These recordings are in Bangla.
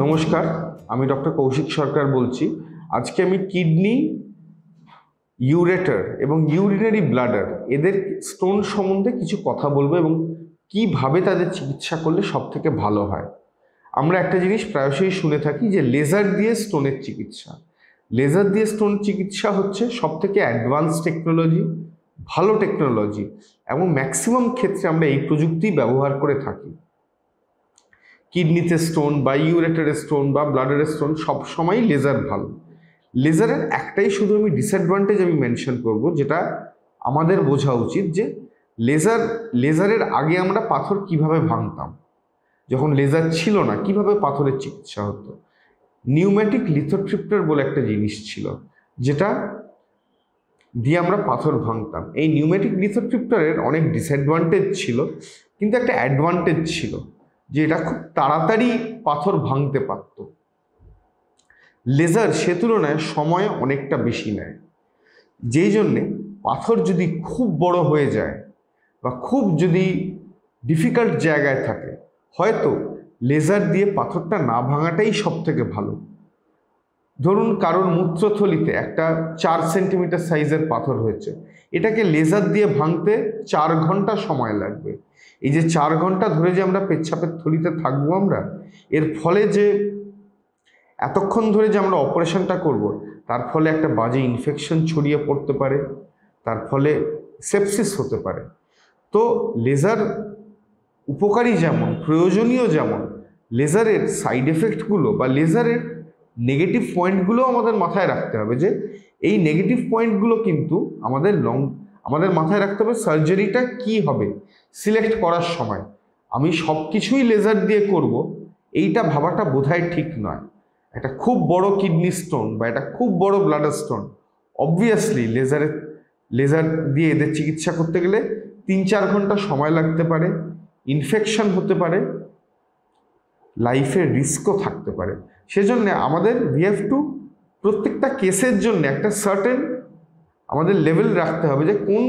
নমস্কার, আমি ডক্টর কৌশিক সরকার বলছি। আজকে আমি কিডনি, ইউরেটার এবং ইউরিনারি ব্লাডার এদের স্টোন সম্বন্ধে কিছু কথা বলবো এবং কিভাবে তাদের চিকিৎসা করলে সব থেকে ভালো হয়। আমরা একটা জিনিস প্রায়শই শুনে থাকি যে লেজার দিয়ে স্টোনের চিকিৎসা। লেজার দিয়ে স্টোন চিকিৎসা হচ্ছে সব থেকে অ্যাডভান্স টেকনোলজি, ভালো টেকনোলজি এবং ম্যাক্সিমাম ক্ষেত্রে আমরা এই প্রযুক্তি ব্যবহার করে থাকি। কিডনিতে স্টোন বা ইউরেটারে স্টোন বা ব্লাডারে স্টোন সবসময় লেজার ভালো। লেজারের একটাই শুধু আমি ডিসঅ্যাডভান্টেজ মেনশন করব, যেটা আমাদের বোঝা উচিত যে লেজারের আগে আমরা পাথর কিভাবে ভাঙতাম, যখন লেজার ছিল না কিভাবে পাথরের চিকিৎসা হতো। নিউম্যাটিক লিথোট্রিপ্টার বলে একটা জিনিস ছিল যেটা দিয়ে আমরা পাথর ভাঙতাম। এই নিউম্যাটিক লিথোট্রিপ্টারের অনেক ডিসঅ্যাডভান্টেজ ছিল, কিন্তু একটা অ্যাডভান্টেজ ছিল যে এটা খুব তাড়াতাড়ি পাথর ভাঙতে পারত। লেজার সে তুলনায় সময় অনেকটা বেশি নেয়, যেই জন্যে পাথর যদি খুব বড় হয়ে যায় বা খুব যদি ডিফিকাল্ট জায়গায় থাকে, হয়তো লেজার দিয়ে পাথরটা না ভাঙাটাই সব থেকে ভালো। ধরুন কারোর মূত্রথলিতে একটা 4 সেন্টিমিটার সাইজের পাথর হয়েছে, এটাকে লেজার দিয়ে ভাঙতে 4 ঘন্টা সময় লাগবে। এই যে 4 ঘন্টা ধরে যে আমরা পেচ্ছাপের থলিতে থাকবো আমরা, এর ফলে যে এতক্ষণ ধরে যে আমরা অপারেশনটা করব, তার ফলে একটা বাজে ইনফেকশন ছড়িয়ে পড়তে পারে, তার ফলে সেপসিস হতে পারে। তো লেজার উপকারী যেমন প্রয়োজনীয়, যেমন লেজারের সাইড এফেক্টগুলো বা লেজারের নেগেটিভ পয়েন্টগুলো আমাদের মাথায় রাখতে হবে। যে এই নেগেটিভ পয়েন্টগুলো কিন্তু আমাদের মাথায় রাখতে হবে। সার্জারিটা কি হবে সিলেক্ট করার সময় আমি সব কিছুই লেজার দিয়ে করব, এইটা ভাবাটা বোধহয় ঠিক নয়। একটা খুব বড় কিডনি স্টোন বা একটা খুব বড় ব্লাডার স্টোন, অবভিয়াসলি লেজার দিয়ে এদের চিকিৎসা করতে গেলে 3-4 ঘন্টা সময় লাগতে পারে, ইনফেকশন হতে পারে, লাইফের রিস্কও থাকতে পারে। সেজন্য আমাদের প্রত্যেকটা কেসের জন্য একটা সার্টেন আমাদের লেভেল রাখতে হবে যে কোন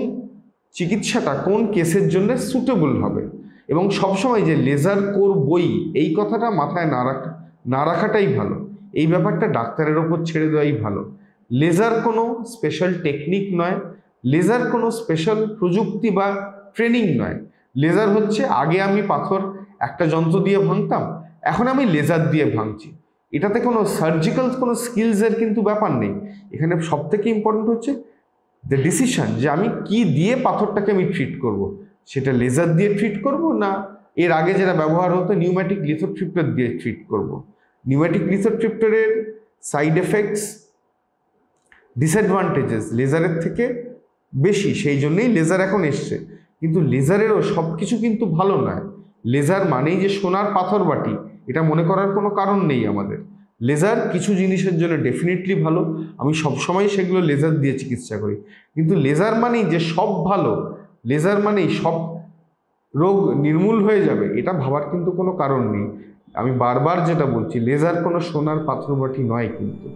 চিকিৎসাটা কোন কেসের জন্য সুটেবল হবে। এবং সবসময় যে লেজার করবই এই কথাটা মাথায় না রাখাটাই ভালো। এই ব্যাপারটা ডাক্তারের ওপর ছেড়ে দেওয়াই ভালো। লেজার কোনো স্পেশাল টেকনিক নয়, লেজার কোনো স্পেশাল প্রযুক্তি বা ট্রেনিং নয়। লেজার হচ্ছে আগে আমি পাথর একটা যন্ত্র দিয়ে ভাঙতাম, এখন আমি লেজার দিয়ে ভাঙছি। এটাতে কোনো সার্জিক্যাল কোনো স্কিলসের কিন্তু ব্যাপার নেই। এখানে সব থেকে ইম্পর্টেন্ট হচ্ছে দ্য ডিসিশন, যে আমি কি দিয়ে পাথরটাকে আমি ট্রিট করব। সেটা লেজার দিয়ে ট্রিট করব না এর আগে যেটা ব্যবহার হতো নিউম্যাটিক লিথোট্রিপ্টার দিয়ে ট্রিট করব। নিউম্যাটিক লিথোট্রিপ্টারের সাইড এফেক্টস, ডিসঅ্যাডভান্টেজেস লেজারের থেকে বেশি, সেই জন্যই লেজার এখন এসছে। কিন্তু লেজারেরও সব কিছু কিন্তু ভালো নয়। লেজার মানেই যে সোনার পাথর বাটি, এটা মনে করার কোনো কারণ নেই আমাদের। লেজার কিছু জিনিসের জন্য ডেফিনেটলি ভালো, আমি সবসময় সেগুলো লেজার দিয়ে চিকিৎসা করি। কিন্তু লেজার মানেই যে সব ভালো, লেজার মানেই সব রোগ নির্মূল হয়ে যাবে, এটা ভাবার কিন্তু কোনো কারণ নেই। আমি বারবার যেটা বলছি, লেজার কোনো সোনার পাথর বাটি নয় কিন্তু।